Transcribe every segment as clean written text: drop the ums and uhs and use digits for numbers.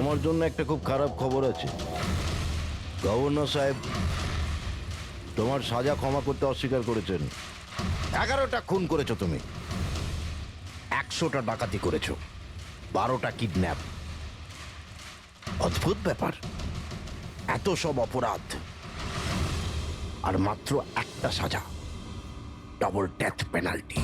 তোমার জন্য একটা খুব খারাপ খবর আছে। গভর্নর সাহেব তোমার সাজা ক্ষমা করতে অস্বীকার করেছেন। 11টা খুন করেছো তুমি, 100টা ডাকাতি করেছো, 12টা কিডন্যাপ। অদ্ভুত ব্যাপার, এত সব অপরাধ আর মাত্র একটা সাজা, ডবল ডেথ পেনাল্টি।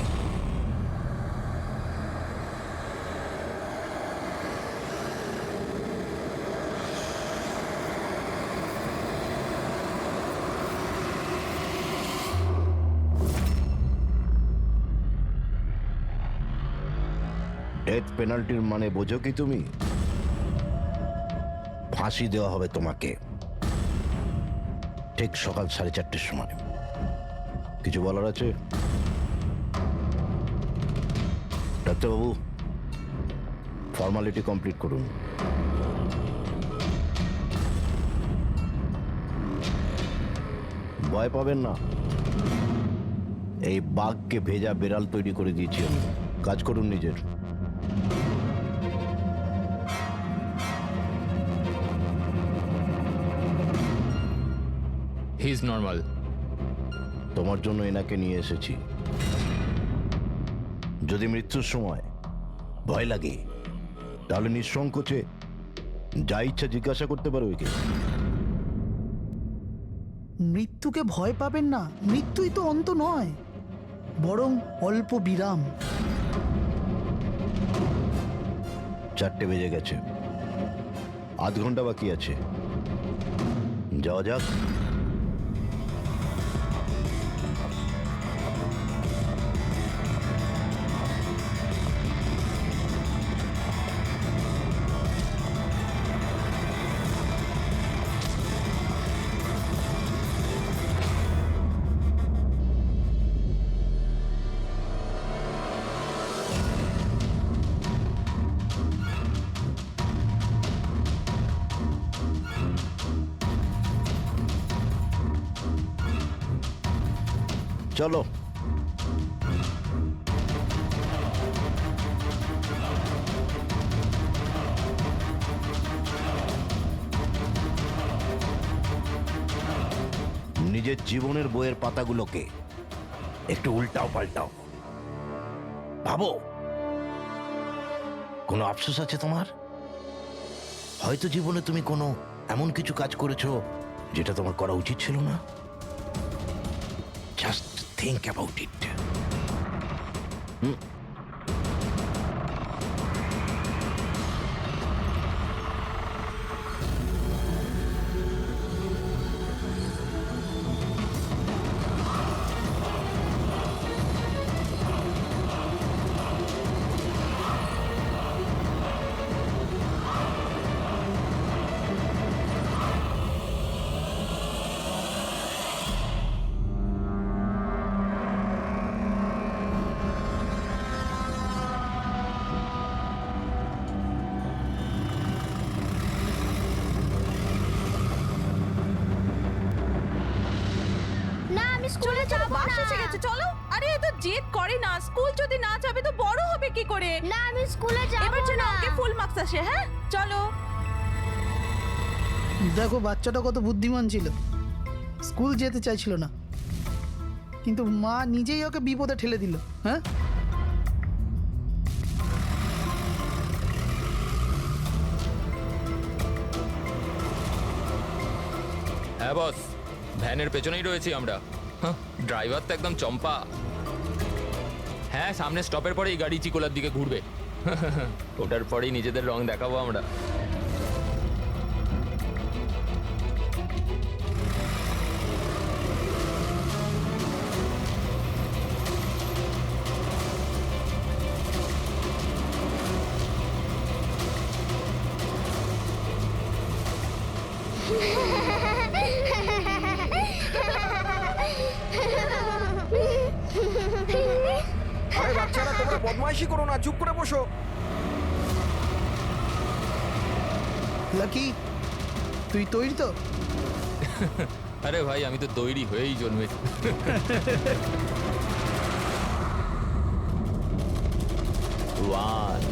ডেথ পেনাল্টির মানে বোঝো কি তুমি? ফাঁসি দেওয়া হবে তোমাকে ঠিক সকাল 4:30টার সময়। কিছু বলার আছে? ডাক্তারবাবু, ফর্মালিটি কমপ্লিট করুন। ভয় পাবেন না, এই বাঘকে ভেজা বেড়াল তৈরি করে দিয়েছি আমি। কাজ করুন নিজের। He is normal. তোমার জন্য এনাকে নিয়ে এসেছি। যদি মৃত্যুর সময় ভয় লাগে তাহলে নিঃসংকোচে যা ইচ্ছা জিজ্ঞাসা করতে পারো একে। মৃত্যুকে ভয় পাবেন না, মৃত্যুই তো অন্ত নয়, বরং অল্প বিরাম। 4টে বেজে গেছে, আধ ঘন্টা বাকি আছে, যাওয়া যাক। চলো। নিজের জীবনের বইয়ের পাতাগুলোকে একটু উল্টাও পাল্টাও, ভাবো কোনো আফসোস আছে তোমার? হয়তো জীবনে তুমি কোনো এমন কিছু কাজ করেছো যেটা তোমার করা উচিত ছিল না। Just think about it. না আমি স্কুলে যাব বাস না। এসে গেছে, চলো। আরে এ তো জেদ করে না, স্কুল যদি না যাবে তো বড় হবে কি করে? না আমি স্কুলে যাব এবার যেন না। ওকে ফুল মার্কস আসে। হ্যাঁ চলো। দেখো বাচ্চাটা কত বুদ্ধিমান ছিল, স্কুল যেতে চাইছিল না, কিন্তু মা নিজেই ওকে বিপদে ঠেলে দিল। হ্যাঁ, হ্যাঁ বস, ভ্যানের পেছনেই রয়েছি আমরা। ড্রাইভার তো একদম চম্পা। হ্যাঁ, সামনে স্টপের পরেই গাড়ি চিকোলার দিকে ঘুরবে। ওটার পরেই নিজেদের রং দেখাবো আমরা। আরে বাচ্চারা, তোমরা বদমাইশি করো না, চুপ করে বসো। লাকি তুই তৈরি তো? আরে ভাই, আমি তো তৈরি হয়েই জন্মেছি। One.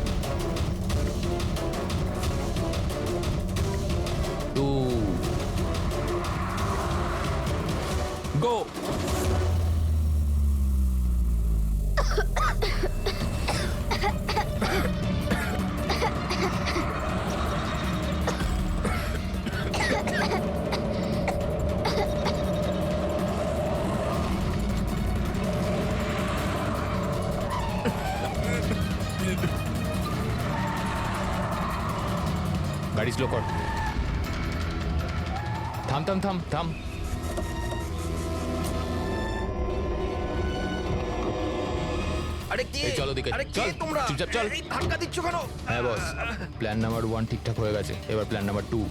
স্লো কর। থাম থাম থাম থাম। আরে কি এই চলো দিকে, আরে কি চল, তোমরা চুপচাপ চল। এই ধাক্কা দিচ্ছ কেন? হ্যাঁ বস, প্ল্যান নাম্বার 1 ঠিকঠাক হয়ে গেছে, এবার প্ল্যান নাম্বার 2।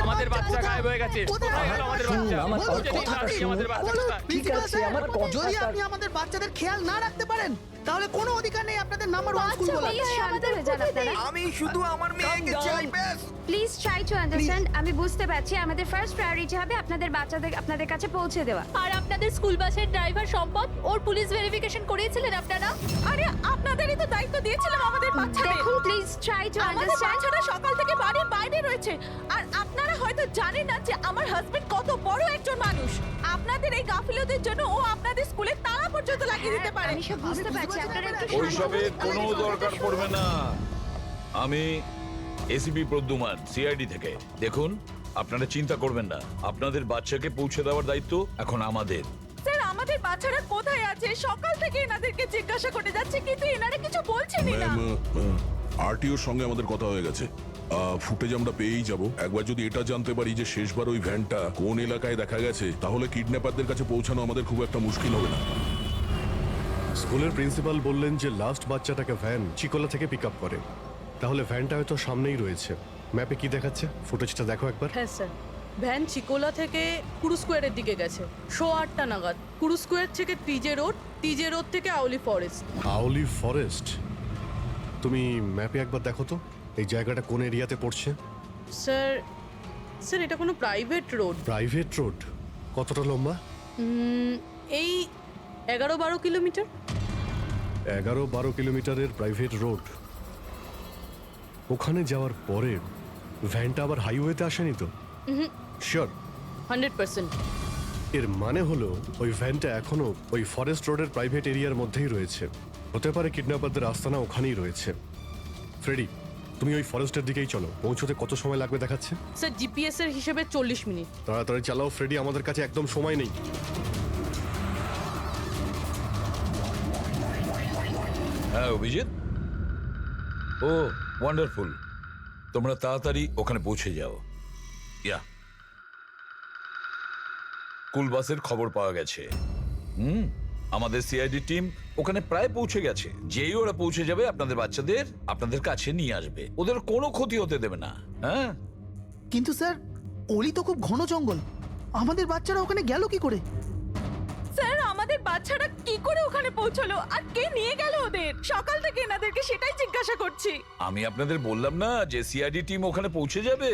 আমাদের বাচ্চা কোথায়? গায়েব হয়ে গেছে। কোথায়? কোথায় গেল আমাদের বাচ্চা? আমার বলুন, কথাটা জানি না, শুনুন। আমাদের বাচ্চা বলুন, কোথায়? ঠিক প্রিন্সিপাল আছে, স্যার, আমার কথাটা- যদি আপনি আমাদের বাচ্চাদের খেয়াল না রাখতে পারেন তাহলে কোনো অধিকার নেই আপনাদের নাম্বার 1 স্কুল বলার। প্লিজ শান্ত হয়ে যান আপনারা আমি শুধু আমার মেয়েকে down. চাই ব্যাস। প্লিজ ট্রাই টু আন্ডারস্ট্যান্ড আমি বুঝতে পারছি আমাদের ফার্স্ট প্রায়োরিটি হবে আপনাদের বাচ্চাদের আপনাদের কাছে পৌঁছে দেওয়া আর আপনাদের স্কুল বাসের ড্রাইভার সম্পদ ওর পুলিশ ভেরিফিকেশন করিয়েছিলেন আপনারা? আরে আপনাদেরই তো দায়িত্ব দিয়েছিলাম আমাদের বাচ্চাদের। দেখুন প্লিজ ট্রাই টু আমাদের আন্ডারস্ট্যান্ড বাচ্চাটা সকাল থেকে বাড়ির বাইরে রয়েছে আর আপনারা হয়তো জানেন না যে আমার হাজবেন্ড কত বড় একজন মানুষ। আপনাদের এই গাফিলতির জন্য ও আপনাদের স্কুলে তালা পর্যন্ত লাগিয়ে দিতে পারে। আমি সব বুঝতে পারছি আপনারা একটু শান্ত ওইসবের হন। কোনো দরকার পড়বে না। আমি এসিপি প্রদ্যুমান সিআইডি থেকে। দেখুন, আপনারা চিন্তা করবেন না, আপনাদের বাচ্চাকে পৌঁছে দেওয়ার দায়িত্ব এখন আমাদের। স্যার আমাদের বাচ্চারা কোথায় আছে? সকাল থেকে এনাদেরকে জিজ্ঞাসা করে যাচ্ছে কিন্তু এনারা কিছু বলছেনই না। আরটিওর সঙ্গে আমাদের কথা হয়ে গেছে। ফুটেজ আমরা পেয়েই যাব। একবার যদি এটা জানতে পারি যে শেষবার ওই ভ্যানটা কোন এলাকায় দেখা গেছে, তাহলে কিডন্যাপারদের কাছে পৌঁছানো আমাদের খুব একটা মুশকিল হবে না। স্কুলের প্রিন্সিপাল বললেন যে লাস্ট বাচ্চাটাকে ভ্যান চিকোলা থেকে পিক আপ করে, তাহলে ভ্যানটা হয়তো সামনেই রয়েছে। ম্যাপে কি দেখাচ্ছে? ফুটেজটা দেখো একবার। হ্যাঁ স্যার, ভ্যান চিকোলা থেকে কুরু স্কোয়ারের দিকে গেছে 8:30 নাগাদ। কুরু স্কোয়ার থেকে টিজে রোড থেকে আউলি ফরেস্ট। আউলি ফরেস্ট? তুমি ম্যাপে একবার দেখো তো এই জায়গাটা কোন এরিয়াতে পড়ছে। স্যার স্যার এটা কোনো প্রাইভেট রোড। Private road? কতটা লম্বা? এই 11-12 কিলোমিটার। 11-12 কিলোমিটারের প্রাইভেট রোড। ওখানে যাওয়ার পরে ভ্যানটা আবার হাইওয়েতে আসেনি তো? শিওর? 100%। এর মানে হলো ওই ভ্যানটা এখনো ওই ফরেস্ট রোডের প্রাইভেট এরিয়ার মধ্যেই রয়েছে। হতে পারে কিডন্যাপারদের আস্তানা ওখানেই রয়েছে। ফ্রেডি, তুমি ওই ফরেস্টের দিকেই চলো। পৌঁছতে কত সময় লাগবে দেখাচ্ছে? স্যার জিপিএস এর হিসেবে 40 মিনিট। তাড়াতাড়ি চালাও ফ্রেডি, আমাদের কাছে একদম সময় নেই। হ্যাঁ অভিজিৎ, ও ওয়ান্ডারফুল, তোমরা তাড়াতাড়ি ওখানে পৌঁছে যাও। ইয়া, স্কুল বাসের খবর পাওয়া গেছে। আমাদের সিআইডি টিম ওখানে প্রায় পৌঁছে গেছে। যেই ওরা পৌঁছে যাবে আপনাদের বাচ্চাদের আপনাদের কাছে নিয়ে আসবে, ওদের কোনো ক্ষতি হতে দেবে না। হ্যাঁ, কিন্তু স্যার ওলি তো খুব ঘন জঙ্গল, আমাদের বাচ্চারা ওখানে গেল কি করে? স্যার আমাদের বাচ্চারা কি করে ওখানে পৌঁছলো আর কে নিয়ে গেল ওদের? সকাল থেকে এনাদেরকে সেটাই জিজ্ঞাসা করছি। আমি আপনাদের বললাম না যে সিআইডি টিম ওখানে পৌঁছে যাবে।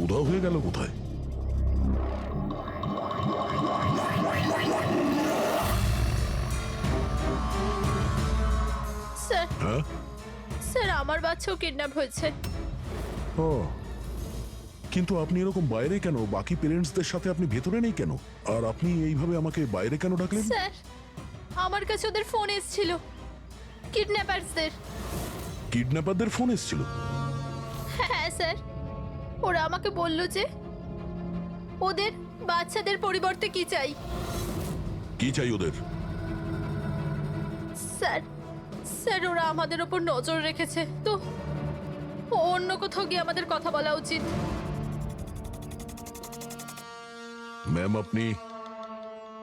উধাও হয়ে গেল কোথায়? স্যার হ্যাঁ? স্যার আমার বাচ্চাও কিডন্যাপ হয়েছে। ও, কিন্তু আপনি এরকম বাইরে কেন? বাকি পেরেন্টসদের সাথে আপনি ভেতরে নেই কেন? আর আপনি এইভাবে আমাকে বাইরে কেন ডাকলেন? স্যার আমার কাছে ওদের ফোন এসেছিল, কিডন্যাপারসদের। কিডন্যাপারদের ফোন এসেছিল? হ্যাঁ স্যার, ওরা আমাকে বলল যে ওদের বাচ্চাদের পরিবর্তে কি চাই। কি চাই ওদের? স্যার স্যার ওরা আমাদের ওপর নজর রেখেছে, তো অন্য কোথাও গিয়ে আমাদের কথা বলা উচিত। ম্যাম, আপনি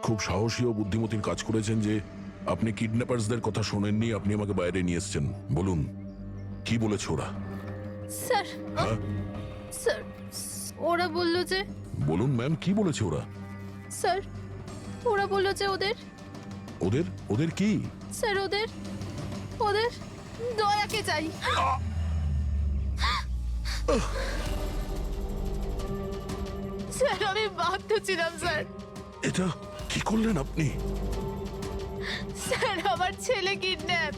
খুব সাহসী ও বুদ্ধিমতীর কাজ করেছেন যে আপনি কিডন্যাপারসদের কথা শোনেননি, আপনি আমাকে বাইরে নিয়ে এসেছেন। বলুন কি বলেছে ওরা? স্যার হ্যাঁ স্যার ওরা বলল যে, বলুন ম্যাম, কি বলেছে ওরা? স্যার ওরা বলল যে ওদের ওদের ওদের কি? স্যার ওদের ওদের দয়াকে চাই। স্যার আমি বাধ্য ছিলাম স্যার। এটা কি করলেন আপনি? স্যার আমার ছেলে কিডন্যাপ।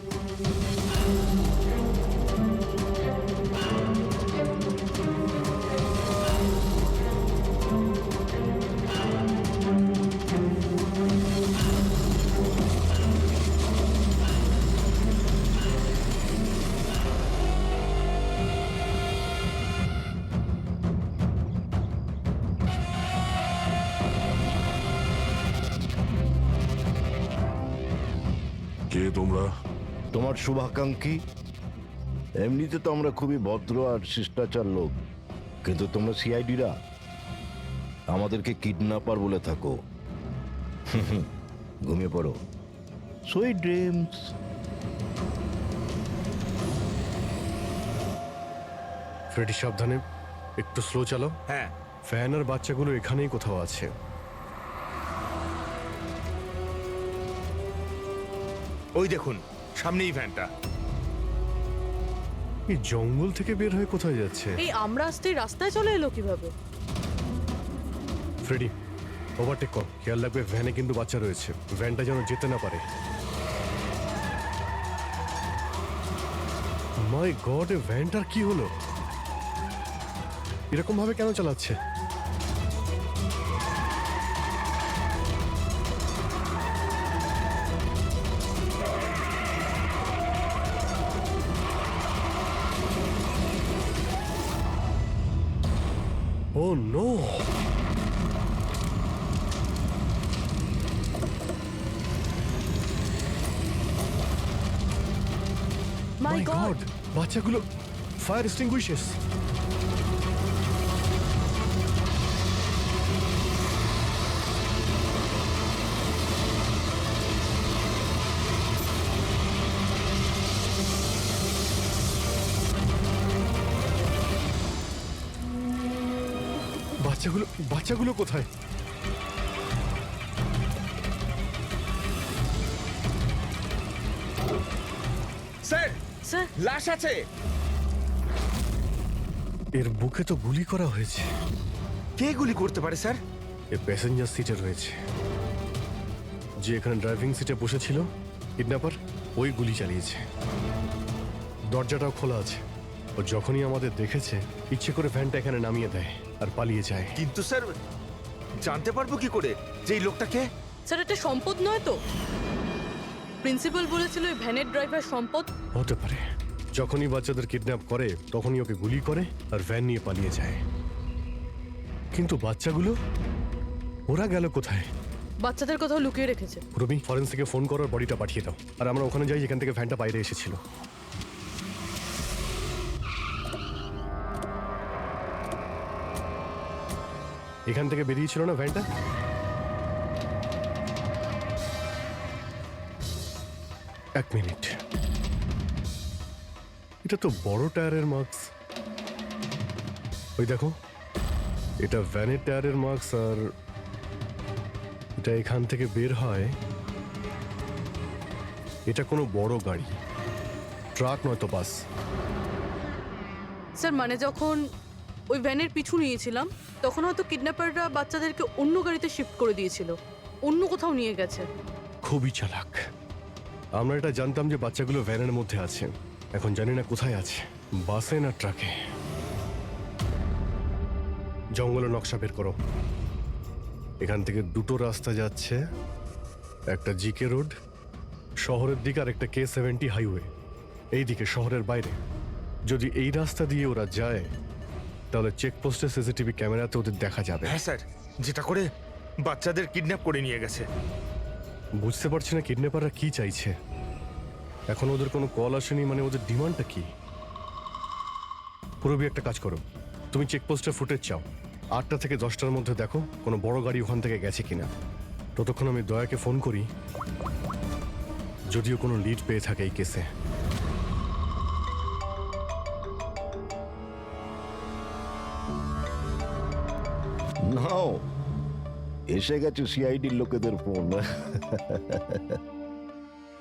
কে তোমরা? তোমার শুভাকাঙ্ক্ষী। এমনিতে তো আমরা খুবই ভদ্র আর শিষ্টাচার লোক, কিন্তু তোমরা সিআইডিরা আমাদেরকে কিডন্যাপার বলে থাকো। ঘুমিয়ে পড়ো, সুইট ড্রিমস। ফ্রেডি সাবধানে, একটু স্লো চালাও। হ্যাঁ ফ্যান আর বাচ্চাগুলো এখানেই কোথাও আছে। ওই দেখুন সামনেই ভ্যানটা। এই জঙ্গল থেকে বের হয়ে কোথায় যাচ্ছে? এই আমরা আসতেই রাস্তায় চলে এলো কিভাবে? ফ্রেডি, ওভারটেক কর, খেয়াল রাখবে ভ্যানে কিন্তু বাচ্চা রয়েছে, ভ্যানটা যেন যেতে না পারে। মাই গড, এ ভ্যানটার কি হলো? এরকম ভাবে কেন চালাচ্ছে? ও নো! মাই গড! বাচ্চাগুলো ফায়ার এক্সটিংগুইশার্স। বাচ্চাগুলো কোথায়? স্যার স্যার, লাশ আছে। এর বুকে তো গুলি করা হয়েছে। কে গুলি করতে পারে স্যার? এ প্যাসেঞ্জার সিটে রয়েছে। যে এখানে ড্রাইভিং সিটে বসেছিল কিডন্যাপার, ওই গুলি চালিয়েছে। দরজাটাও খোলা আছে। ও যখনই আমাদের দেখেছে ইচ্ছে করে ভ্যানটা এখানে নামিয়ে দেয় আর পালিয়ে যায়। কিন্তু স্যার জানতে পারবো কি করে যে এই লোকটাকে? স্যার এটা সম্পদ নয় তো? প্রিন্সিপাল বলেছিল এই ভ্যানের ড্রাইভার সম্পদ। হতে পারে। যখনই বাচ্চাদের কিডন্যাপ করে তখনই ওকে গুলি করে আর ভ্যান নিয়ে পালিয়ে যায়। কিন্তু বাচ্চাগুলো, ওরা গেল কোথায়? বাচ্চাদের কোথাও লুকিয়ে রেখেছে। রবি, ফরেন্সিকে ফোন করার বডিটা পাঠিয়ে দাও, আর আমরা ওখানে যাই যেখান থেকে ভ্যানটা বাইরে এসেছিল। এখান থেকে বেরিয়েছিল না ভ্যানটা? এক মিনিট, এটা তো বড় টায়ারের মার্কস। ওই দেখো, এটা ভ্যানের টায়ারের মার্কস, আর এটা এখান থেকে বের হয়। এটা কোনো বড় গাড়ি, ট্রাক নয়তো বাস। স্যার মানে যখন ওই ভ্যানের পিছু নিয়েছিলাম তখন হয়তো কিডন্যাপাররা বাচ্চাদেরকে অন্য গাড়িতে শিফট করে দিয়েছিল, অন্য কোথাও নিয়ে গেছে। খুবই চালাক। আমরা এটা জানতাম যে বাচ্চাগুলো ভ্যানের মধ্যে আছে, এখন জানি না কোথায় আছে, বাসে না ট্রাকে। জঙ্গলের নকশা বের করো। এখান থেকে দুটো রাস্তা যাচ্ছে, একটা জিকে রোড শহরের দিকে আর একটা K70 হাইওয়ে এই দিকে শহরের বাইরে। যদি এই রাস্তা দিয়ে ওরা যায় তাহলে চেকপোস্টে সিসিটিভি ক্যামেরাতে ওদের দেখা যাবে। হ্যাঁ স্যার, যেটা করে বাচ্চাদের কিডন্যাপ করে নিয়ে গেছে। বুঝতে পারছি না কিডন্যাপাররা কি চাইছে। এখন ওদের কোনো কল আসেনি, মানে ওদের ডিমান্ডটা কি? পুরবি, একটা কাজ করো, তুমি চেকপোস্টের ফুটেজ চাও, 8টা থেকে 10টার মধ্যে দেখো কোনো বড় গাড়ি ওখান থেকে গেছে কিনা। ততক্ষণ আমি দয়াকে ফোন করি, যদিও কোনো লিড পেয়ে থাকে এই কেসে। নাও, এসে গেছে সিআইডির লোকেদের ফোন।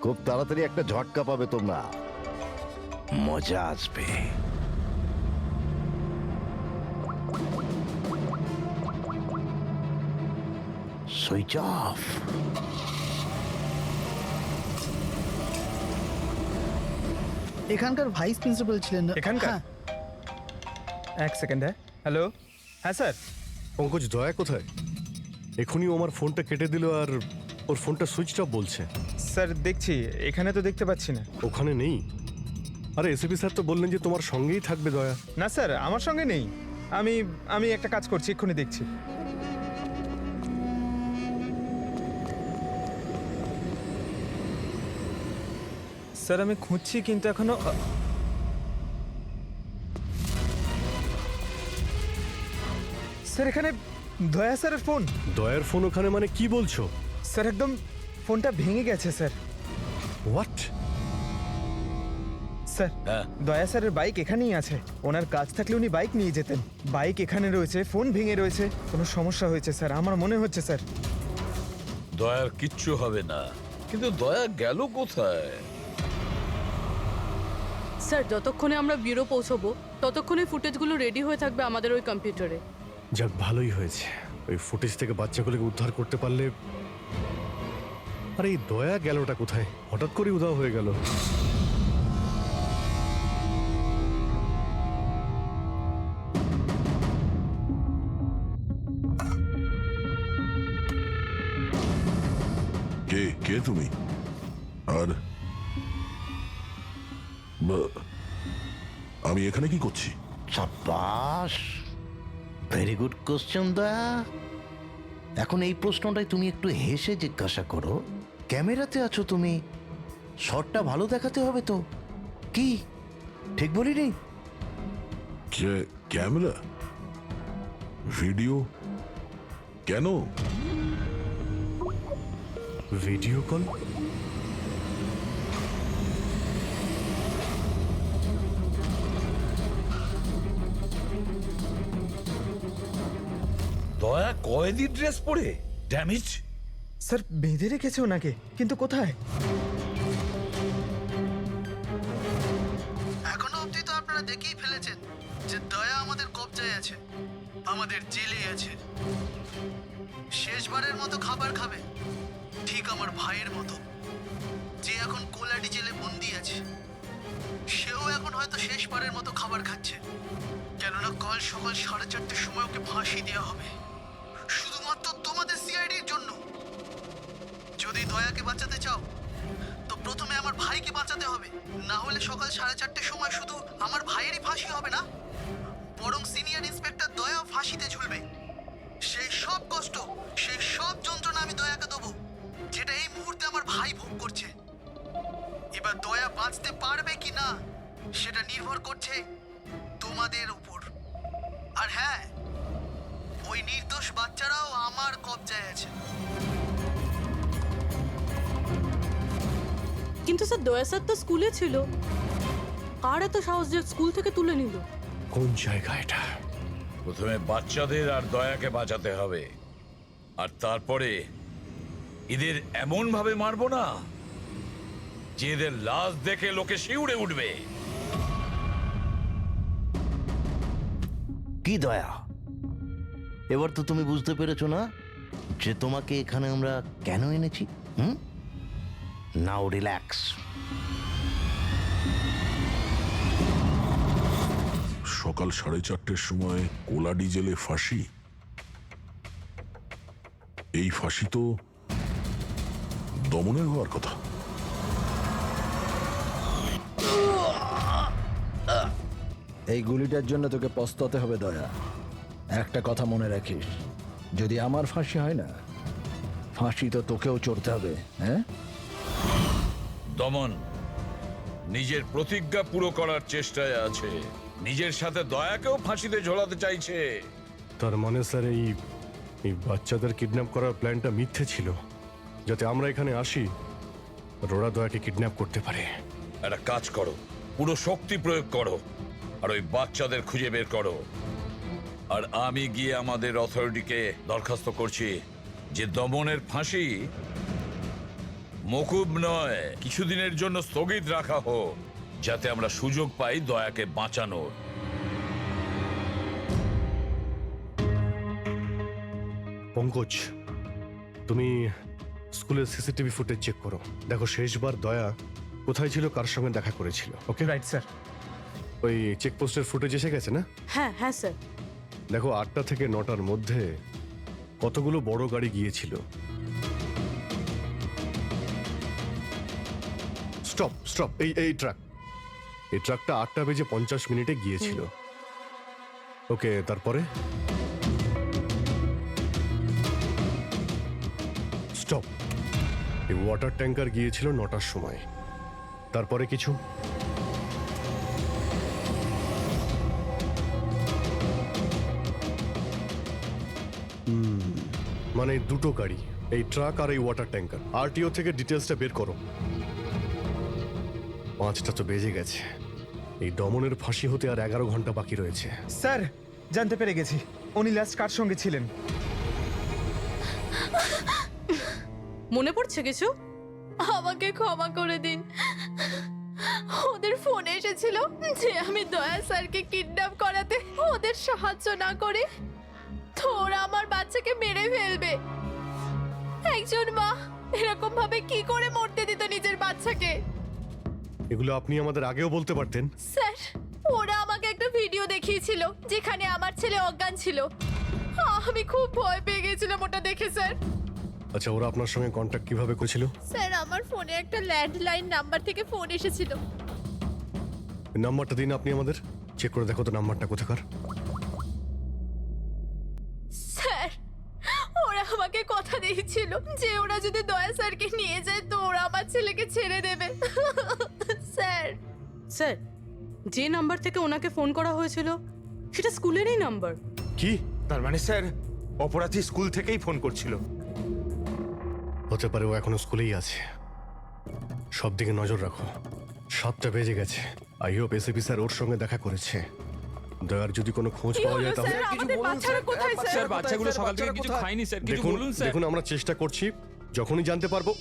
খুব তাড়াতাড়ি একটা ঝটকা পাবে তোমরা, মজা আসবে। Switch off. এখানকার ভাইস প্রিন্সিপাল ছিলেন না? এখানকার? হ্যাঁ। এক সেকেন্ড। হ্যালো, হ্যাঁ স্যার। পঙ্কজ, দয়া কোথায়? এখনই ও আমার ফোনটা কেটে দিল আর ওর ফোনটা সুইচ অফ বলছে। স্যার দেখছি, এখানে তো দেখতে পাচ্ছি না। ওখানে নেই? আরে এসিপি স্যার তো বললেন যে তোমার সঙ্গেই থাকবে দয়া। না স্যার, আমার সঙ্গে নেই। আমি একটা কাজ করছি, এক্ষুনি দেখছি। স্যার আমি খুঁজছি কিন্তু এখনো স্যার এখানে দয়া স্যারের ফোন। দয়ার ফোন ওখানে মানে কি বলছো? স্যার একদম ফোনটা ভেঙে গেছে স্যার। হোয়াট? স্যার হ্যাঁ। দয়া স্যারের বাইক এখানেই আছে। ওনার কাজ থাকলে উনি বাইক নিয়ে যেতেন। বাইক এখানে রয়েছে, ফোন ভেঙে রয়েছে, কোনো সমস্যা হয়েছে স্যার আমার মনে হচ্ছে স্যার। দয়ার কিচ্ছু হবে না, কিন্তু দয়া গেল কোথায়? স্যার যতক্ষণে আমরা ব্যুরো পৌঁছবো ততক্ষণে ফুটেজগুলো রেডি হয়ে থাকবে আমাদের ওই কম্পিউটারে। যাক ভালোই হয়েছে, ওই ফুটেজ থেকে বাচ্চাগুলোকে উদ্ধার করতে পারলে। আরে এই দয়া গেলটা কোথায়? হঠাৎ করে উধাও হয়ে গেল। কে কে তুমি? আর আমি এখানে কি করছি? সাব্বাস, ভেরি গুড কোশ্চেন দয়া। এখন এই প্রশ্নটাই তুমি একটু হেসে জিজ্ঞাসা করো। ক্যামেরাতে আছো তুমি, শটটা ভালো দেখাতে হবে তো। কি ঠিক বলিনি? ক্যামেরা, ভিডিও, কেন? Video call? দয়া কয়েদি ড্রেস পরে ড্যামেজ। স্যার বেঁধে রেখেছে ওনাকে, কিন্তু কোথায়? এখনো অবধি তো আপনারা দেখেই ফেলেছেন যে দয়া আমাদের কবজায় আছে, আমাদের জেলে আছে। শেষবারের মতো খাবার খাবে, ঠিক আমার ভাইয়ের মতো, যে এখন কোলাডি জেলে বন্দি আছে। সেও এখন হয়তো শেষবারের মতো খাবার খাচ্ছে, কেননা কাল সকাল 4:30টার সময় ওকে ফাঁসি দেওয়া হবে, শুধুমাত্র তোমাদের সিআইডির জন্য। যদি দয়াকে বাঁচাতে চাও তো প্রথমে আমার ভাইকে বাঁচাতে হবে, না হলে সকাল 4:30টার সময় শুধু আমার ভাইয়েরই ফাঁসি হবে না, বরং সিনিয়র ইন্সপেক্টর দয়াও ফাঁসিতে ঝুলবে। সেই সব কষ্ট, সেই সব যন্ত্রণা আমি দয়াকে দেবো, যেটা এই মুহূর্তে আমার ভাই ভোগ করছে। এবার দয়া বাঁচতে পারবে কি না সেটা নির্ভর করছে তোমাদের উপর। আর হ্যাঁ, ওই নির্দোষ বাচ্চারাও আমার কবজায় আছে। কিন্তু স্যার দয়া স্যার তো স্কুলে ছিল, কার এত সাহস যে স্কুল থেকে তুলে নিল? কোন জায়গা এটা? প্রথমে বাচ্চাদের আর দয়াকে বাঁচাতে হবে, আর তারপরে এদের এমন ভাবে মারবো না যে এদের লাশ দেখে লোকে শিউরে উঠবে। কি দয়া, এবার তো তুমি বুঝতে পেরেছো না যে তোমাকে এখানে আমরা কেন এনেছি? নাও রিল্যাক্স। সকাল 4:30টার সময় কোলাডি জেলে ফাঁসি? এই ফাঁসি তো দমনের হওয়ার কথা। এই গুলিটার জন্য তোকে পস্তাতে হবে দয়া। একটা কথা মনে রাখিস, যদি আমার ফাঁসি হয় না, ফাঁসি তো তোকেও চড়তে হবে। হ্যাঁ, দমন নিজের প্রতিজ্ঞা পুরো করার চেষ্টায় আছে, নিজের সাথে দয়াকেও ফাঁসিতে ঝোলাতে চাইছে। তার মানে স্যার এই বাচ্চাদের কিডন্যাপ করার প্ল্যানটা মিথ্যে ছিল, যাতে আমরা এখানে আসি আর ওরা দয়াকে কিডন্যাপ করতে পারে। একটা কাজ করো, পুরো শক্তি প্রয়োগ করো আর ওই বাচ্চাদের খুঁজে বের করো। আর আমি গিয়ে আমাদের অথরিটিকে দরখাস্ত করছি যে দমনের ফাঁসি মকুব নয়, কিছুদিনের জন্য স্থগিত রাখা হোক, যাতে আমরা সুযোগ পাই দয়াকে বাঁচানোর। পঙ্কজ, তুমি স্কুলের সিসিটিভি ফুটেজ চেক করো, দেখো শেষবার দয়া কোথায় ছিল, কার সঙ্গে দেখা করেছিল। Okay right sir. ওই চেকপোস্টের ফুটেজ এসে গেছে না? হ্যাঁ হ্যাঁ স্যার। দেখো 8টা থেকে 9টার মধ্যে কতগুলো বড় গাড়ি গিয়েছিল। স্টপ স্টপ, এই ট্রাকটা 8:50 গিয়েছিল। ওকে, তারপরে স্টপ, এই ওয়াটার ট্যাঙ্কার গিয়েছিল 9টার সময়। তারপরে কিছু? মানে দুটো গাড়ি, এই ট্রাক আর এই ওয়াটার ট্যাঙ্কার। আরটিও থেকে ডিটেলসটা বের করো। 5টা তো বেজে গেছে। এই দমনের ফাঁসি হতে আর 11 ঘন্টা বাকি রয়েছে। স্যার জানতে পেরে গেছি উনি লাস্ট কার সঙ্গে ছিলেন। মনে পড়ছে কিছু? আমাকে ক্ষমা করে দিন। ওদের ফোন এসেছিল যে আমি দয়া স্যারকে কিডন্যাপ করাতে ওদের সাহায্য না করে তো ওরা আমার বাচ্চাকে মেরে ফেলবে। একজন মা এরকম ভাবে কি করে মরতে দিত নিজের বাচ্চাকে? এগুলো আপনি আমাদের আগেও বলতে পারতেন। স্যার ওরা আমাকে একটা ভিডিও দেখিয়েছিল যেখানে আমার ছেলে অজ্ঞান ছিল। আমি খুব ভয় পেয়ে গেছিলাম ওটা দেখে স্যার। আচ্ছা, ওরা আপনার সঙ্গে কন্ট্যাক্ট কিভাবে করেছিল? স্যার আমার ফোনে একটা ল্যান্ডলাইন নাম্বার থেকে ফোন এসেছিল। নাম্বারটা দিন আপনি আমাদের, চেক করে দেখো তো নাম্বারটা কোথাকার। স্যার ওরা আমাকে কথা দিয়েছিল যে ওরা যদি দয়া স্যারকে নিয়ে যায় তো ওরা আমার ছেলেকে ছেড়ে দেবে। স্যার স্যার, যে নাম্বার থেকে ওনাকে ফোন করা হয়েছিল সেটা স্কুলেরই নাম্বার। কি? তার মানে স্যার অপরাধী স্কুল থেকেই ফোন করছিল। হতে পারে ও এখনো স্কুলেই আছে। সব দিকে নজর রাখো। 7টা বেজে গেছে। আই হোপ এসিপি স্যার ওর সঙ্গে দেখা করেছে। দয়ার যদি কোনো খোঁজ কি পাওয়া হলো যায় তাহলে স্যার? আমাদের বাচ্চারা কোথায় স্যার? স্যার বাচ্চাগুলো সকাল থেকে কিছু খায়নি স্যার, কিছু দেখুন বলুন স্যার। দেখুন আমরা চেষ্টা করছি, যখনই জানতে পারবো।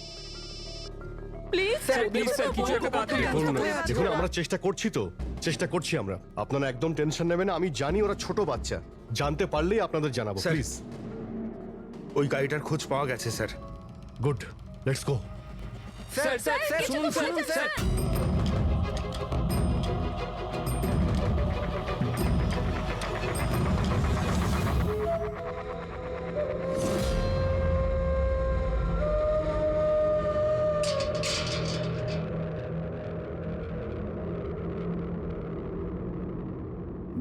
প্লিজ স্যার প্লিজ স্যার কিছু একটা তাড়াতাড়ি দেখুন করুন। দেখুন আমরা চেষ্টা করছি তো, চেষ্টা করছি আমরা। আপনারা একদম টেনশন নেবেন না। আমি জানি ওরা ছোট বাচ্চা, জানতে পারলেই আপনাদের জানাবো। স্যার। প্লিজ। ওই গাড়িটার খোঁজ পাওয়া গেছে sir. Good, let's go. Sir sir শুনুন শুনুন স্যার।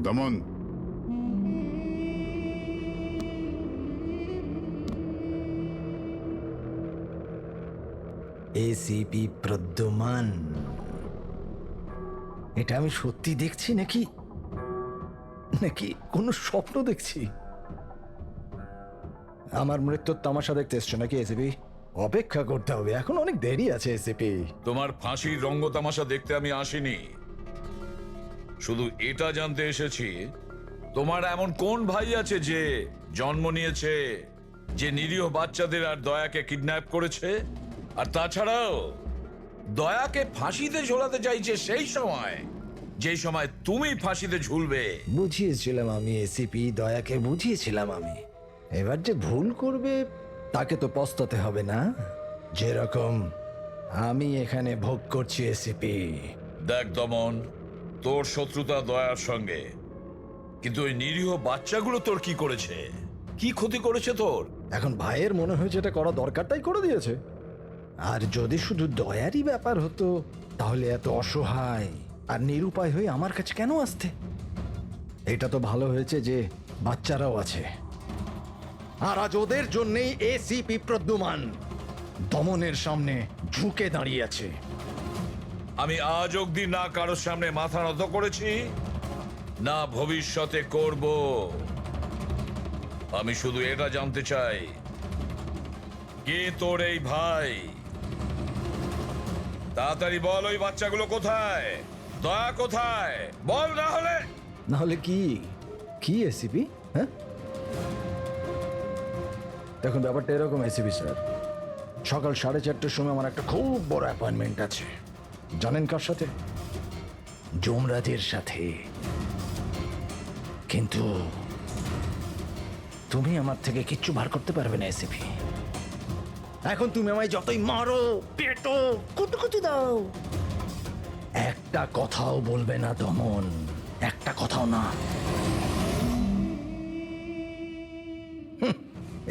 দমন, এসিপি প্রদ্যুমান, এটা আমি সত্যি দেখছি নাকি নাকি কোনো স্বপ্ন দেখছি? আমার মৃত্যুর তামাশা দেখতে এসছো নাকি এসিপি? অপেক্ষা করতে হবে, এখন অনেক দেরি আছে এসিপি। তোমার ফাঁসির রঙ্গতামাশা দেখতে আমি আসিনি, শুধু এটা জানতে এসেছি তোমার এমন কোন ভাই আছে যে জন্ম নিয়েছে, যে নিরীহ বাচ্চাদের আর দয়াকে কিডন্যাপ করেছে, আর তাছাড়াও দয়াকে ফাঁসিতে ঝোলাতে চাইছে সেই সময় যেই সময় তুমি ফাঁসিতে ঝুলবে। বুঝিয়েছিলাম আমি এসিপি, দয়াকে বুঝিয়েছিলাম আমি। এবার যে ভুল করবে তাকে তো পস্তাতে হবে না, যেরকম আমি এখানে ভোগ করছি এসিপি। দেখ দমন, তোর শত্রুতা দয়ার সঙ্গে, কিন্তু ওই নিরীহ বাচ্চাগুলো তোর কি করেছে, কি ক্ষতি করেছে তোর? এখন ভাইয়ের মনে হয়েছে এটা করা দরকার তাই করে দিয়েছে। আর যদি শুধু দয়ারই ব্যাপার হতো তাহলে এত অসহায় আর নিরুপায় হয়ে আমার কাছে কেন আসতে? এটা তো ভালো হয়েছে যে বাচ্চারাও আছে, আর আজ ওদের জন্যই এসিপি প্রদ্যুমান দমনের সামনে ঝুঁকে দাঁড়িয়ে আছে। আমি আজ অব্দি না কারোর সামনে মাথা নত করেছি, না ভবিষ্যতে করব। আমি শুধু এটা জানতে চাই, কে তোর এই ভাই? তাড়াতাড়ি বল, ওই বাচ্চাগুলো কোথায়? দয়া কোথায়? বল, না হলে কি কি এসিপি? হ্যাঁ দেখুন ব্যাপারটা এরকম এসিপি স্যার, সকাল 4:30টার সময় আমার একটা খুব বড় অ্যাপয়েন্টমেন্ট আছে। জানেন কার সাথে? যমরাজের সাথে। কিন্তু তুমি আমার থেকে কিচ্ছু বার করতে পারবে না এসিপি। এখন তুমি আমায় যতই মারো, পেটো, কুটুকুটি দাও, একটা কথাও বলবে না দমন, একটা কথাও না।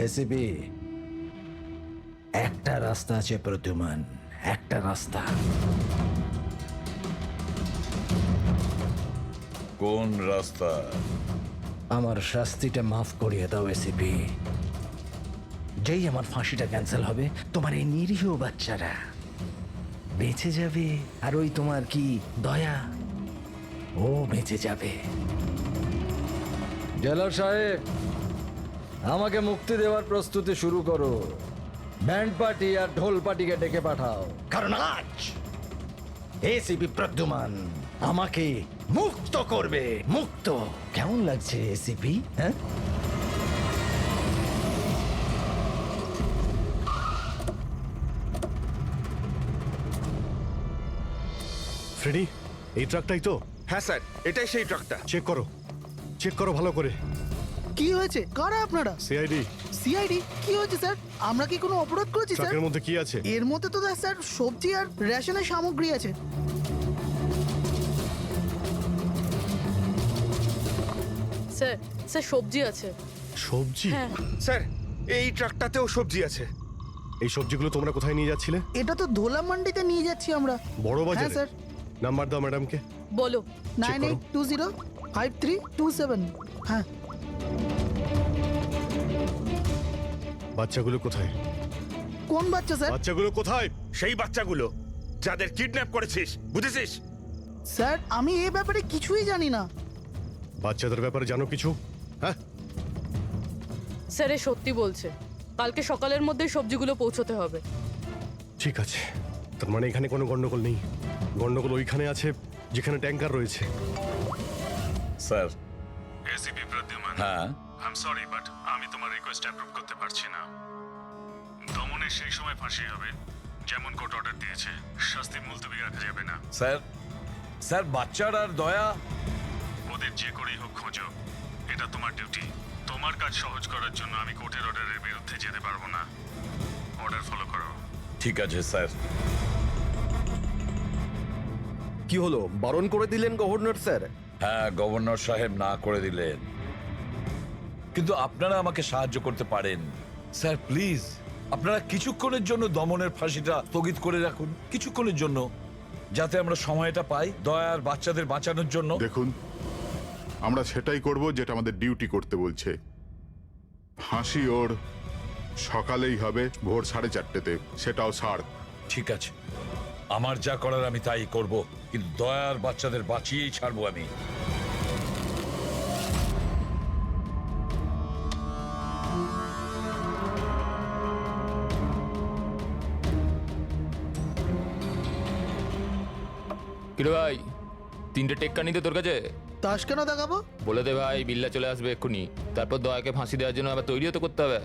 এসিপি, একটা রাস্তা আছে প্রদ্যুমান, একটা রাস্তা। কোন রাস্তা? আমার শাস্তিটা মাফ করিয়ে দাও এসিপি। যেই আমার ফাঁসিটা ক্যান্সেল হবে, তোমার এই নিরীহ বাচ্চারা বেঁচে যাবে, আর ওই তোমার কি দয়া, ও বেঁচে যাবে। জেলার সাহেব, আমাকে মুক্তি দেওয়ার প্রস্তুতি শুরু করো। ব্যান্ড পার্টি আর ঢোল পার্টিকে ডেকে পাঠাও, কারণ আজ এসিপি প্রদ্যুমান আমাকে মুক্ত করবে। মুক্ত কেমন লাগছে এসিপি? হ্যাঁ, ফ্রেডি, এই ট্রাকটাই তো? হ্যাঁ স্যার, এটাই সেই ট্রাকটা। চেক করো ভালো করে। কি হয়েছে? কারা আপনারা? সিআইডি। সিআইডি? কি হয়েছে স্যার? আমরা কি কোনো অপরাধ করেছি স্যার? ট্রাকের মধ্যে কি আছে? এর মধ্যে তো স্যার সবজি আর রেশনের সামগ্রী আছে। স্যার স্যার সবজি আছে। সবজি? হ্যাঁ স্যার, এই ট্রাকটাতেও সবজি আছে। এই সবজিগুলো তোমরা কোথায় নিয়ে যাচ্ছিলে? এটা তো ধোলা মান্ডিতে নিয়ে যাচ্ছি আমরা। বড় হ্যাঁ বাজারে? স্যার। নাম্বার দাও ম্যাডামকে। বলো। 98205327। হ্যাঁ। বাচ্চাগুলো কোথায়? কোন বাচ্চা স্যার? বাচ্চাগুলো কোথায়? সেই বাচ্চাগুলো যাদের কিডন্যাপ করেছিস, বুঝেছিস? স্যার, আমি এই ব্যাপারে কিছুই জানি না। বাচ্চাদের ব্যাপারে জানো কিছু? হ্যাঁ, স্যার এ সত্যি বলছে, কালকে সকালের মধ্যে সবজিগুলো পৌঁছতে হবে। ঠিক আছে। তার মানে এখানে কোনো গন্ডগোল নেই। গন্ডগোল ওইখানে আছে যেখানে ট্যাঙ্কার রয়েছে। স্যার। এসিপি প্রদ্যুমান, হ্যাঁ, আই এম সরি বাট আমি তোমার রিকোয়েস্ট অ্যাপ্রুভ করতে পারছি না। দমনের সেই সময় ফাঁসি হবে যেমন কোর্ট অর্ডার দিয়েছে, শাস্তি মুলতবি রাখা যাবে না। স্যার বাচ্চার আর দয়া, ওদের যে করেই হোক খোঁজো, এটা তোমার ডিউটি। তোমার কাজ সহজ করার জন্য আমি কোর্টের অর্ডারের বিরুদ্ধে যেতে পারবো না। অর্ডার ফলো করো। ঠিক আছে স্যার। কি হলো, বারণ করে দিলেন গভর্নর স্যার? হ্যাঁ, গভর্নর সাহেব না করে দিলেন, কিন্তু আপনারা আমাকে সাহায্য করতে পারেন। স্যার প্লিজ, আপনারা কিছুক্ষণের জন্য দমনের ফাঁসিটা স্থগিত করে রাখুন, কিছুক্ষণের জন্য, যাতে আমরা সময়টা পাই দয়ার বাচ্চাদের বাঁচানোর জন্য। দেখুন, আমরা সেটাই করব যেটা আমাদের ডিউটি করতে বলছে। ফাঁসি ওর সকালেই হবে, ভোর 4:30-তে, সেটাও ছাড়। ঠিক আছে, আমার যা করার আমি তাই করব, কিন্তু দয়ার বাচ্চাদের বাঁচিয়েই ছাড়বো আমি। কিরে ভাই, 3টে টেক্কা নিতে তোর কাছে? তাস কেন দেখাবো? বলে দে ভাই, বিল্লা চলে আসবে এক্ষুনি। তারপর দয়াকে ফাঁসি দেওয়ার জন্য আবার তৈরিও তো করতে হবে।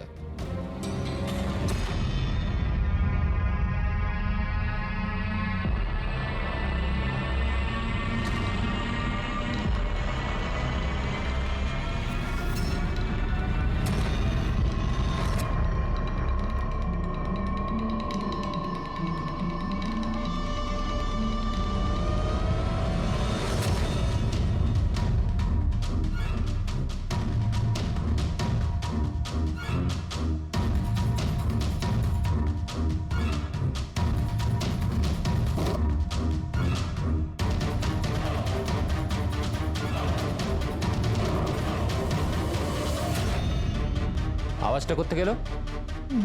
আওয়াজটা করতে গেল,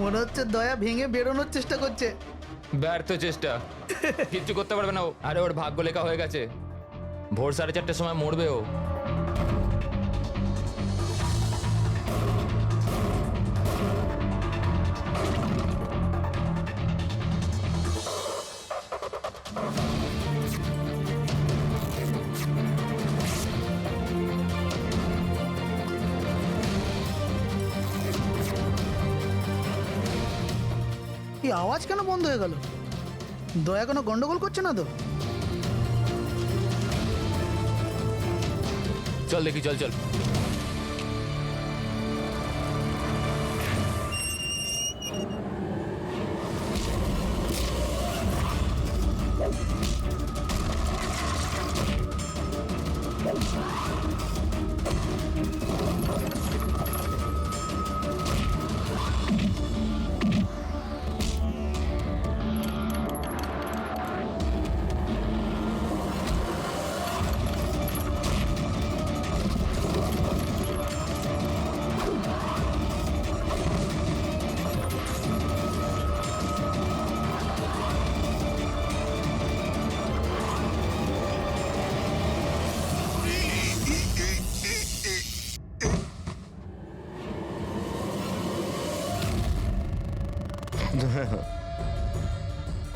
মনে হচ্ছে দয়া ভেঙে বেরোনোর চেষ্টা করছে। ব্যর্থ চেষ্টা, কিচ্ছু করতে পারবে না ও। আরে ওর ভাগ্য লেখা হয়ে গেছে, ভোর 4:30-র সময় মরবে ও। এই আওয়াজ কেন বন্ধ হয়ে গেল? দয়া কোনো গন্ডগোল করছে না তো? চল দেখি, চল চল।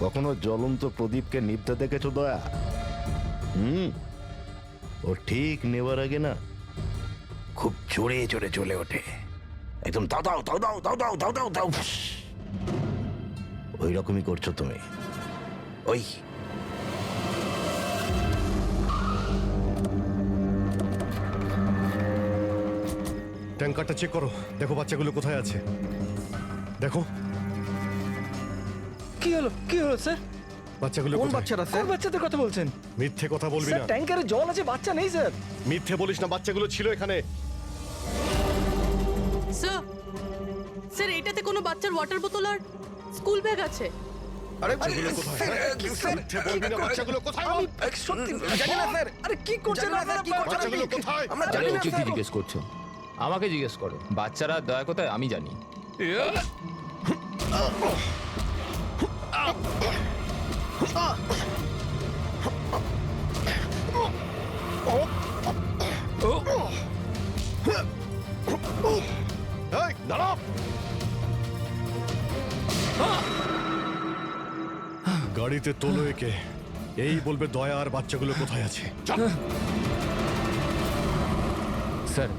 কখনো জ্বলন্ত প্রদীপকে নিভতে দেখেছো দয়া? ও ঠিক নেবার আগে না খুব জোরে জোরে জ্বলে ওঠে, একদম দাও দাও দাও দাও দাও দাও দাও দাও দাও। ওই রকমই করছো তুমি। ওই ট্যাঙ্কারটা চেক করো, দেখো বাচ্চাগুলো কোথায় আছে। দেখো কি হলো কি হলো স্যার? বাচ্চাগুলো কোন কোথায়? বাচ্চারা স্যার? কোন বাচ্চাদের কথা বলছেন? মিথ্যে কথা বলবি স্যার না, ট্যাঙ্কারে জল আছে, বাচ্চা নেই স্যার। মিথ্যে বলিস না, বাচ্চাগুলো ছিল এখানে। স্যার স্যার এটাতে কোনো বাচ্চার ওয়াটার বোতল আর স্কুল ব্যাগ আছে। বাচ্চাগুলো কোথায়? মিথ্যে বলবি না, বাচ্চাগুলো কোথায় বল? সত্যি জানি না স্যার। আরে কি করছেন আপনারা? বাচ্চাগুলো কোথায়? আমরা আরে জানি না ওকে কি স্যার। জিজ্ঞেস করছো? আমাকে জিজ্ঞেস করো। বাচ্চারা দয়া কোথায় আমি জানি। এই, দাঁড়াও। গাড়িতে তোলো একে, এই বলবে দয়া আর বাচ্চাগুলো কোথায় আছে। চল। স্যার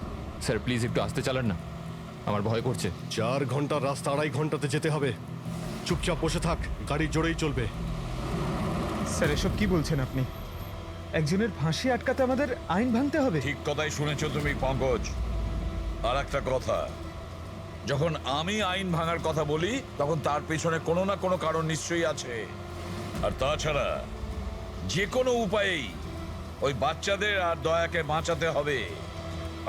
স্যার প্লিজ একটু আস্তে চালান না, আমার ভয় করছে। 4 ঘন্টার রাস্তা 2.5 ঘন্টাতে যেতে হবে। চুপচাপ বসে থাক, গাড়ি জোরেই চলবে। স্যার এসব কি বলছেন আপনি? একজনের ফাঁসি আটকাতে আমাদের আইন ভাঙতে হবে? ঠিক কথাই শুনেছো তুমি পঙ্কজ। আর একটা কথা, যখন আমি আইন ভাঙার কথা বলি তখন তার পেছনে কোনো না কোনো কারণ নিশ্চয়ই আছে। আর তাছাড়া যে কোনো উপায়েই ওই বাচ্চাদের আর দয়াকে বাঁচাতে হবে,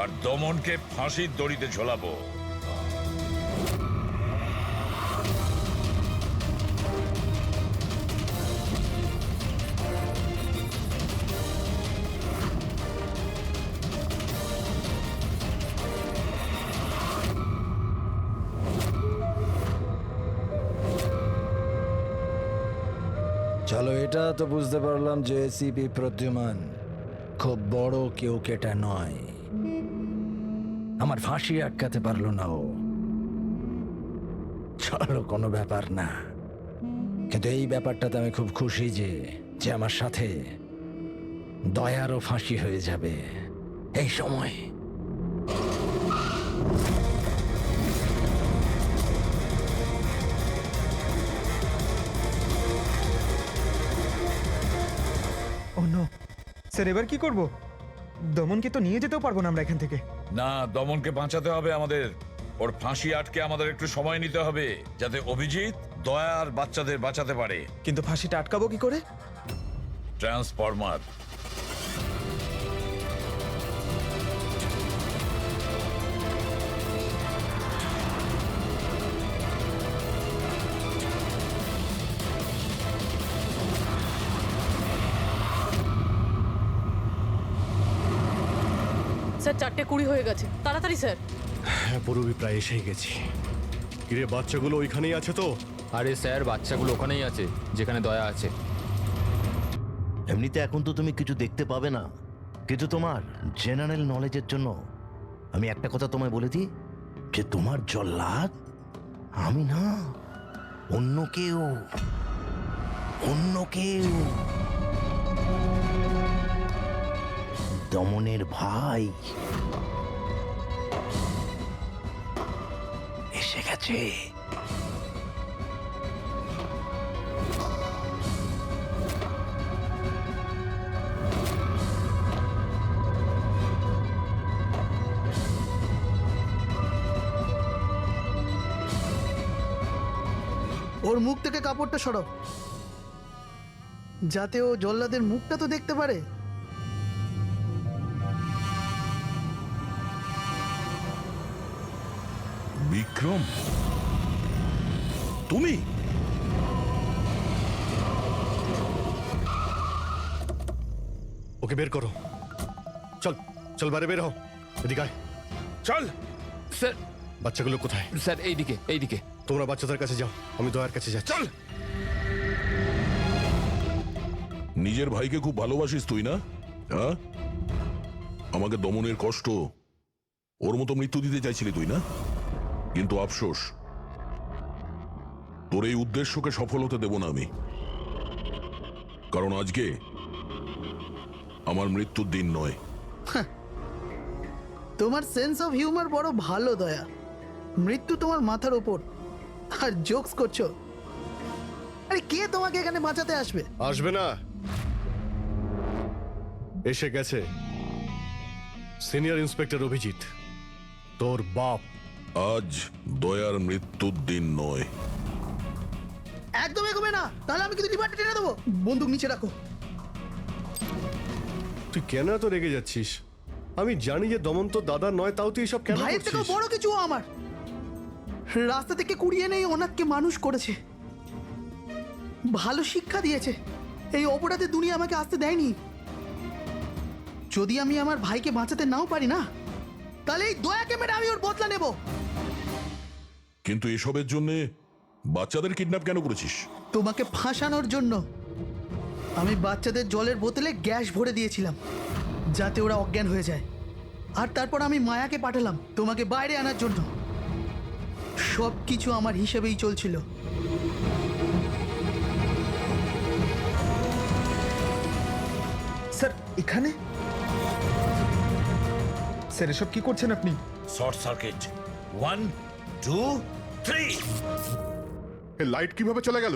আর দমনকে ফাঁসির দড়িতে ঝোলাবো। চলো, এটা তো বুঝতে পারলাম যে এসিপি প্রদ্যুমান খুব বড় কেউ কেটা নয়। আমার ফাঁসি আটকাতে পারলো না ও। চলো, কোনো ব্যাপার না। কিন্তু এই ব্যাপারটাতে আমি খুব খুশি যে যে আমার সাথে দয়ারও ফাঁসি হয়ে যাবে এই সময়। ও নো স্যার, এবার কি করব? দমনকে তো নিয়ে যেতেও পারবো না আমরা এখান থেকে। না, দমনকে বাঁচাতে হবে আমাদের। ওর ফাঁসি আটকে আমাদের একটু সময় নিতে হবে, যাতে অভিজিৎ দয়া আর বাচ্চাদের বাঁচাতে পারে। কিন্তু ফাঁসিটা আটকাবো কি করে? ট্রান্সফরমার। স্যার 4:20 হয়ে গেছে, তাড়াতাড়ি স্যার। হ্যাঁ, পুরোপুরি প্রায় এসেই গেছি। কিরে, বাচ্চাগুলো ওইখানেই আছে তো? আরে স্যার বাচ্চাগুলো ওখানেই আছে যেখানে দয়া আছে। এমনিতে এখন তো তুমি কিছু দেখতে পাবে না, কিন্তু তোমার জেনারেল নলেজের জন্য আমি একটা কথা তোমায় বলে দিই, যে তোমার জল্লাদ আমি না, অন্য কেউ, অন্য কেউ। দমনের ভাই এসে গেছে। ওর মুখ থেকে কাপড়টা সরাও, যাতে ও জল্লাদের মুখটা তো দেখতে পারে। বিক্রম, তুমি? ওকে বের করো। চল চল, বাইরে বের হও। এদিকে আয়। চল। স্যার বাচ্চাগুলো কোথায়? স্যার এইদিকে এইদিকে। তোমরা বাচ্চাদের কাছে যাও, আমি দয়ার কাছে যাচ্ছি। চল। নিজের ভাইকে খুব ভালোবাসিস তুই না? হ্যাঁ, আমাকে দমনের কষ্ট, ওর মতো মৃত্যু দিতে চাইছিলি তুই না? কিন্তু আফসোস, তোর এই উদ্দেশ্যকে সফল হতে দেব না আমি, কারণ আজকে আমার মৃত্যুর দিন নয়। তোমার সেন্স অফ হিউমার বড় ভালো দয়া। মৃত্যু তোমার মাথার ওপর আর জোকস করছো। আরে কে তোমাকে এখানে বাঁচাতে আসবে? আসবে না, এসে গেছে সিনিয়র ইন্সপেক্টর অভিজিৎ, তোর বাপ। আজ দয়ার মৃত্যুর দিন নয়। একদম এগোবে না, তাহলে আমি কিন্তু ডিপার্টমেন্টে টেনে দেবো। বন্দুক নিচে রাখো। তুই কেন এত রেগে যাচ্ছিস? আমি জানি যে দমন তো দাদা নয়, তাও তুই এসব কেন ভাইয়ের থেকেও করছিস? বড় কিছু ও আমার। রাস্তা থেকে কুড়িয়ে নেই অনাথকে মানুষ করেছে, ভালো শিক্ষা দিয়েছে। এই অপরাধে দুনিয়া আমাকে আসতে দেয়নি। যদি আমি আমার ভাইকে বাঁচাতে নাও পারি না, তাহলে এই দয়াকে মেরে আমি ওর বদলা নেব। কিন্তু এসবের জন্য বাচ্চাদের কিডন্যাপ কেন করেছিস? তোমাকে ফাঁসানোর জন্য। আমি বাচ্চাদের জলের বোতলে গ্যাস ভরে দিয়েছিলাম যাতে ওরা অজ্ঞান হয়ে যায়, আর তারপর আমি মায়াকে পাঠালাম তোমাকে বাইরে আনার জন্য। সব কিছু আমার হিসেবেই চলছিল। স্যার এখানে? স্যার এসব কি করছেন আপনি? Short circuit 1 2 3। এই লাইট কিভাবে চলে গেল?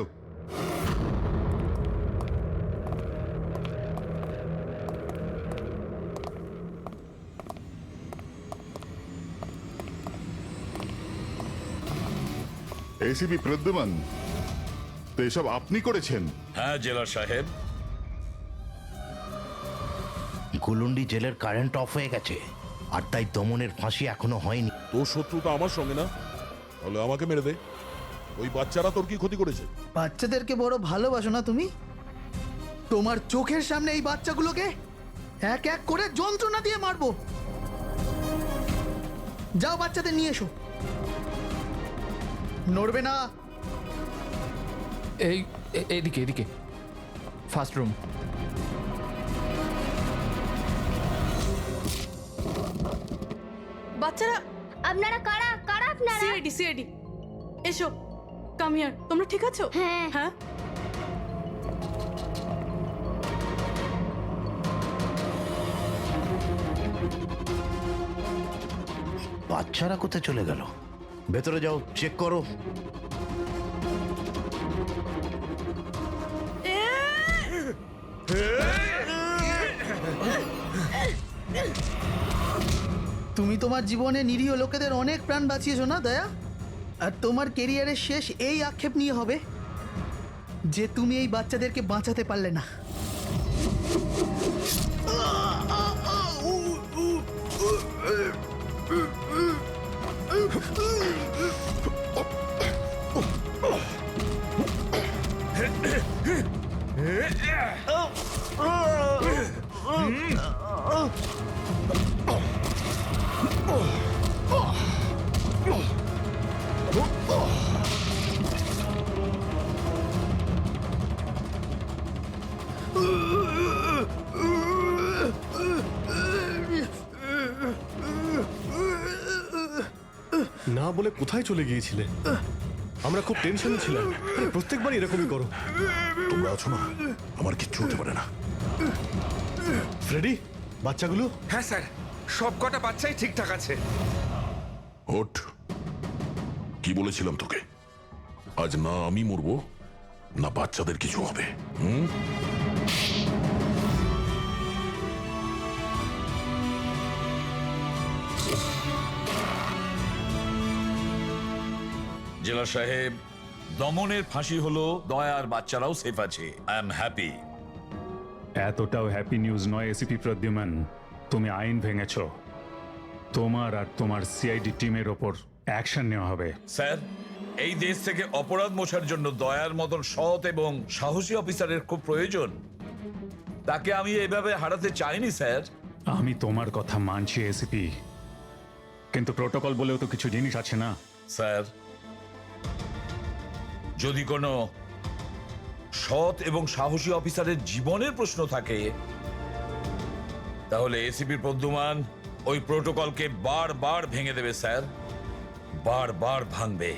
এসিপি প্রদ্যুমান, তো এসব আপনি করেছেন? হ্যাঁ জেলার সাহেব। গুলুন্ডি জেলের কারেন্ট অফ হয়ে গেছে, আর তাই দমনের ফাঁসি এখনো হয়নি। তোর শত্রুতা আমার সঙ্গে না, তাহলে আমাকে মেরে দে। ওই বাচ্চারা তোর কি ক্ষতি করেছে? বাচ্চাদেরকে বড় ভালোবাসো না তুমি? তোমার চোখের সামনে এই বাচ্চাগুলোকে এক এক করে যন্ত্রণা দিয়ে মারবো। যাও বাচ্চাদের নিয়ে এসো। নড়বে না। এইদিকে এদিকে, ফার্স্ট রুম। বাচ্চারা, আপনারা কারা কারা আপনারা? সিআইডি সিআইডি, এসো, কাম হিয়ার। তোমরা ঠিক আছো? হ্যাঁ। হ্যাঁ। বাচ্চারা কোথায় চলে গেল? ভেতরে যাও, চেক করো। তুমি তোমার জীবনে নিরীহ লোকেদের অনেক প্রাণ বাঁচিয়েছো না দয়া? আর তোমার কেরিয়ারের শেষ এই আক্ষেপ নিয়ে হবে যে তুমি এই বাচ্চাদেরকে বাঁচাতে পারলে না। না বলে কোথায় চলে গিয়েছিলে? আমরা খুব টেনশনে ছিলাম। আরে প্রত্যেকবার এরকমই করো। তোমরা আছো না, আমার কিচ্ছু হতে পারে না। ফ্রেডি, বাচ্চাগুলো? হ্যাঁ স্যার, সব কটা বাচ্চাই ঠিকঠাক আছে। ওঠ, কি বলেছিলাম তোকে? আজ না আমি মরবো, না বাচ্চাদের কিছু হবে। জেলা সাহেব, দমনের ফাঁসি হলো, দয়ার বাচ্চারাও সেফ আছে। I am happy. এতটাও হ্যাপি নিউজ নয় এসিপি প্রদ্যুমান। তুমি আইন ভেঙেছ, তোমার আর তোমার সিআইডি টিমের ওপর অ্যাকশন নেওয়া হবে। স্যার, এই দেশ থেকে অপরাধ মোছার জন্য দয়ার মতন সৎ এবং সাহসী অফিসারের খুব প্রয়োজন। তাকে আমি এভাবে হারাতে চাইনি স্যার। আমি তোমার কথা মানছি এসিপি, কিন্তু প্রোটোকল বলেও তো কিছু জিনিস আছে না? স্যার, যদি কোনো সৎ এবং সাহসী অফিসারের জীবনের প্রশ্ন থাকে, তাহলে এসিপি প্রদ্যুমান ওই প্রোটোকলকে বারবার ভেঙে দেবে স্যার, বারবার ভাঙবে।